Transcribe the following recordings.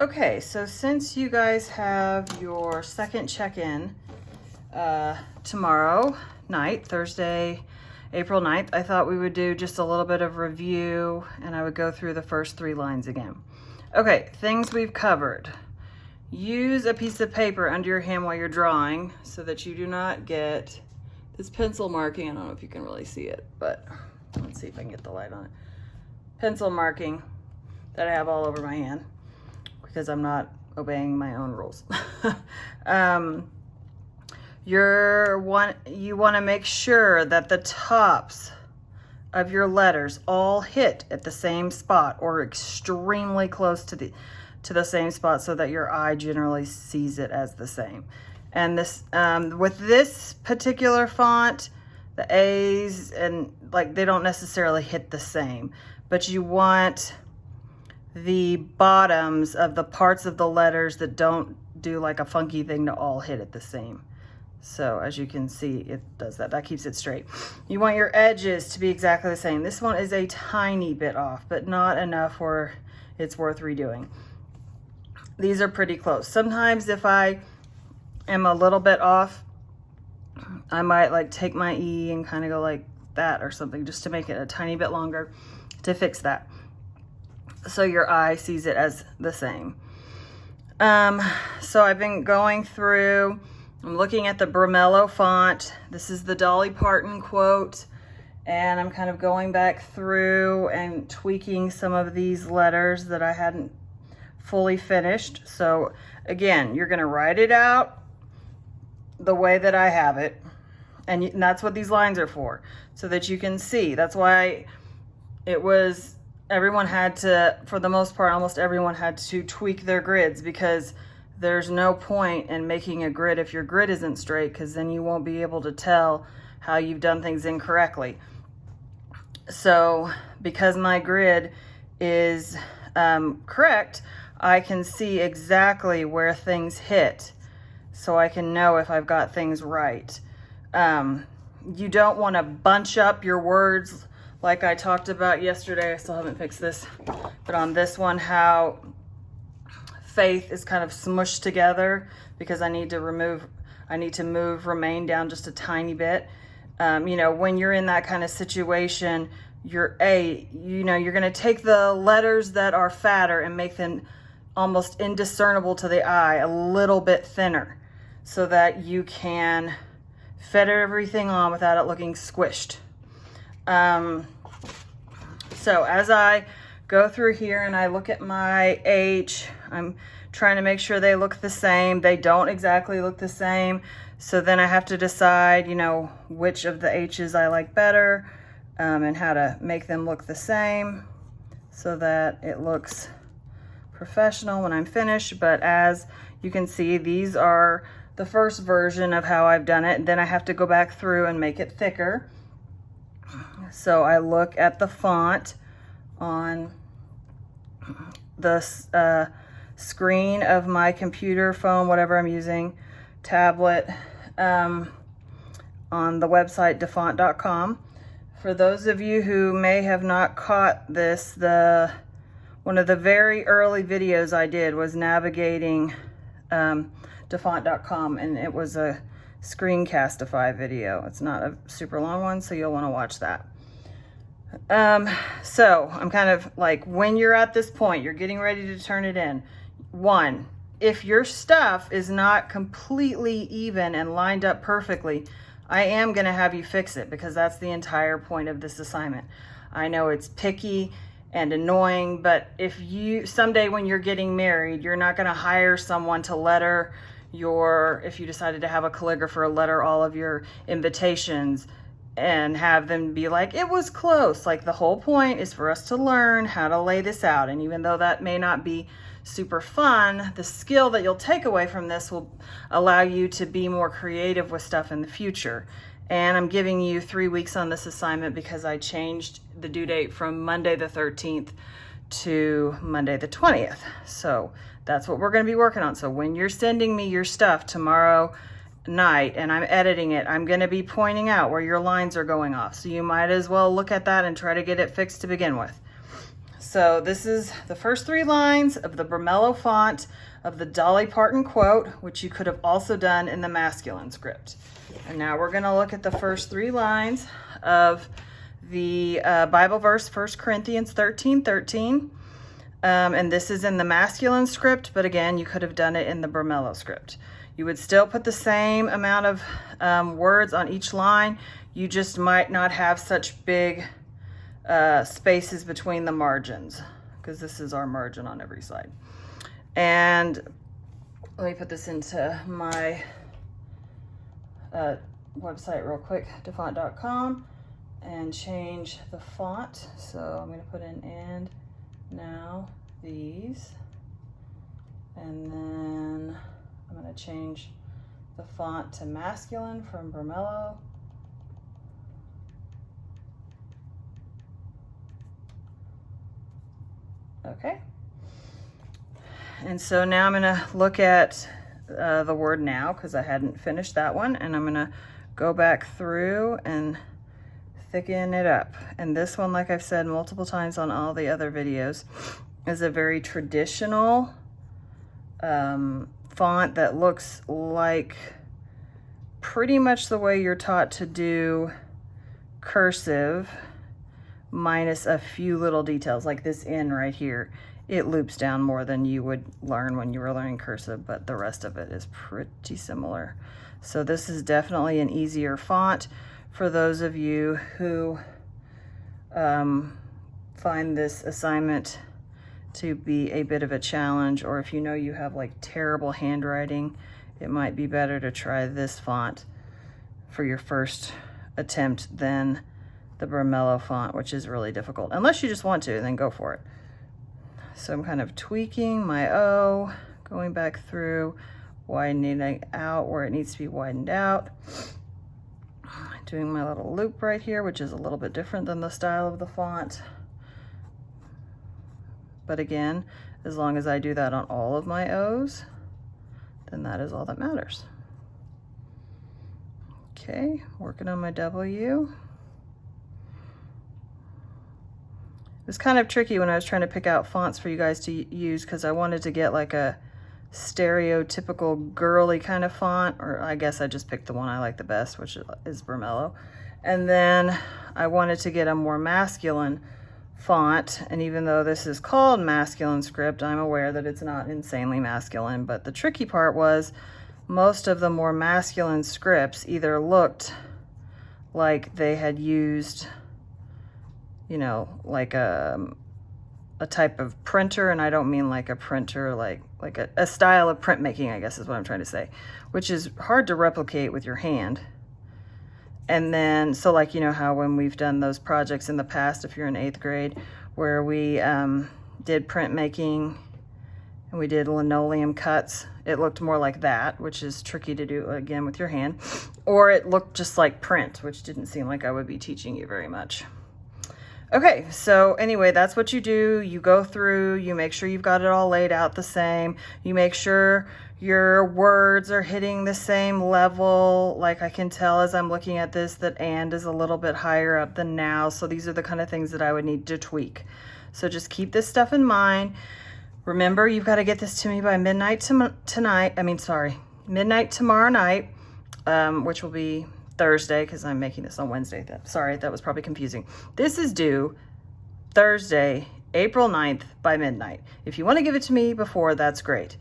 Okay, so since you guys have your second check-in tomorrow night, Thursday, April 9th, I thought we would do just a little bit of review and I would go through the first 3 lines again. Okay, things we've covered. Use a piece of paper under your hand while you're drawing so that you do not get this pencil marking. I don't know if you can really see it, but let's see if I can get the light on it. Pencil marking that I have all over my hand because I'm not obeying my own rules. You want to make sure that the tops of your letters all hit at the same spot or extremely close to the same spot so that your eye generally sees it as the same. And this with this particular font, the A's and they don't necessarily hit the same, but you want the bottoms of the parts of the letters that don't do like a funky thing to all hit it the same. So as you can see, it does that. That keeps it straight. You want your edges to be exactly the same. This one is a tiny bit off, but not enough where it's worth redoing. These are pretty close. Sometimes if I am a little bit off, I might take my E and kind of go like that or something just to make it a tiny bit longer to fix that. So your eye sees it as the same. So I've been going through, I'm looking at the Bramello font. This is the Dolly Parton quote. And I'm kind of going back through and tweaking some of these letters that I hadn't fully finished. So again, you're gonna write it out the way that I have it. And that's what these lines are for, so that you can see. That's why everyone had to, for the most part, almost everyone had to tweak their grids, because there's no point in making a grid if your grid isn't straight, because then you won't be able to tell how you've done things incorrectly. So because my grid is correct, I can see exactly where things hit, so I can know if I've got things right. You don't want to bunch up your words like I talked about yesterday. I still haven't fixed this, but on this one, how faith is kind of smushed together because I need to move remain down just a tiny bit. You know, when you're in that kind of situation, you're going to take the letters that are fatter and make them almost indiscernible to the eye a little bit thinner so that you can fit everything on without it looking squished. So as I go through here and I look at my H, I'm trying to make sure they look the same. They don't exactly look the same. So then I have to decide, which of the H's I like better, and how to make them look the same so that it looks professional when I'm finished. But as you can see, these are the first version of how I've done it. And then I have to go back through and make it thicker. So I look at the font on the screen of my computer, phone, whatever I'm using, tablet, on the website dafont.com. For those of you who may have not caught this, one of the very early videos I did was navigating dafont.com, and it was a screencastify video. It's not a super long one, so you'll want to watch that. So I'm kind of when you're at this point, you're getting ready to turn it in. 1, if your stuff is not completely even and lined up perfectly, I am going to have you fix it, because that's the entire point of this assignment. I know it's picky and annoying, but if someday when you're getting married, you're not going to hire someone to letter if you decided to have a calligrapher letter all of your invitations and have them be like, it was close. The whole point is for us to learn how to lay this out. And even though that may not be super fun, the skill that you'll take away from this will allow you to be more creative with stuff in the future. And I'm giving you 3 weeks on this assignment because I changed the due date from Monday the 13th to Monday the 20th. So that's what we're going to be working on. So when you're sending me your stuff tomorrow night and I'm editing it, I'm going to be pointing out where your lines are going off. So you might as well look at that and try to get it fixed to begin with. So this is the first 3 lines of the Bramello font of the Dolly Parton quote, which you could have also done in the masculine script. And now we're going to look at the first 3 lines of the Bible verse, 1 Corinthians 13:13. And this is in the masculine script, but again, you could have done it in the Bramello script. You would still put the same amount of words on each line. You just might not have such big spaces between the margins, because this is our margin on every side. And let me put this into my website real quick, dafont.com, and change the font. So I'm going to put in and now these, and then I'm going to change the font to masculine from Bramello. Okay. And so now I'm going to look at the word now, because I hadn't finished that one, and I'm going to go back through and thicken it up. And this one, like I've said multiple times on all the other videos, is a very traditional font that looks like pretty much the way you're taught to do cursive, minus a few little details, like this N right here. It loops down more than you would learn when you were learning cursive, but the rest of it is pretty similar. So this is definitely an easier font for those of you who find this assignment to be a bit of a challenge, or if you know you have like terrible handwriting, it might be better to try this font for your first attempt than the Bramello font, which is really difficult. Unless you just want to, then go for it. So I'm kind of tweaking my O, going back through, widening it out where it needs to be widened out. Doing my little loop right here, which is a little bit different than the style of the font. But again, as long as I do that on all of my O's, then that is all that matters. Okay, working on my W. It was kind of tricky when I was trying to pick out fonts for you guys to use, because I wanted to get like a stereotypical girly kind of font, or I guess I just picked the one I like the best, which is Bramello. And then I wanted to get a more masculine font, and even though this is called masculine script, I'm aware that it's not insanely masculine. But the tricky part was most of the more masculine scripts either looked like they had used, you know, like a type of printer, and I don't mean like a printer, like a style of printmaking, I guess is what I'm trying to say, which is hard to replicate with your hand. And then, so like, you know how when we've done those projects in the past, if you're in 8th grade, where we did printmaking and we did linoleum cuts, it looked more like that, which is tricky to do again with your hand, or it looked just like print, which didn't seem like I would be teaching you very much. Okay, so anyway, that's what you do. You go through, you make sure you've got it all laid out the same. You make sure your words are hitting the same level. Like I can tell as I'm looking at this that and is a little bit higher up than now. So these are the kind of things that I would need to tweak. So just keep this stuff in mind. Remember, you've got to get this to me by midnight midnight tomorrow night, which will be Thursday, because I'm making this on Wednesday. Sorry, that was probably confusing. This is due Thursday, April 9th by midnight. If you want to give it to me before, that's great.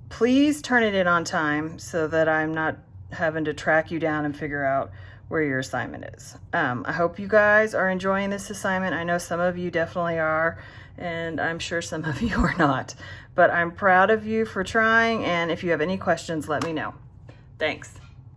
Please turn it in on time so that I'm not having to track you down and figure out where your assignment is. I hope you guys are enjoying this assignment. I know some of you definitely are, and I'm sure some of you are not. But I'm proud of you for trying, and if you have any questions, let me know. Thanks.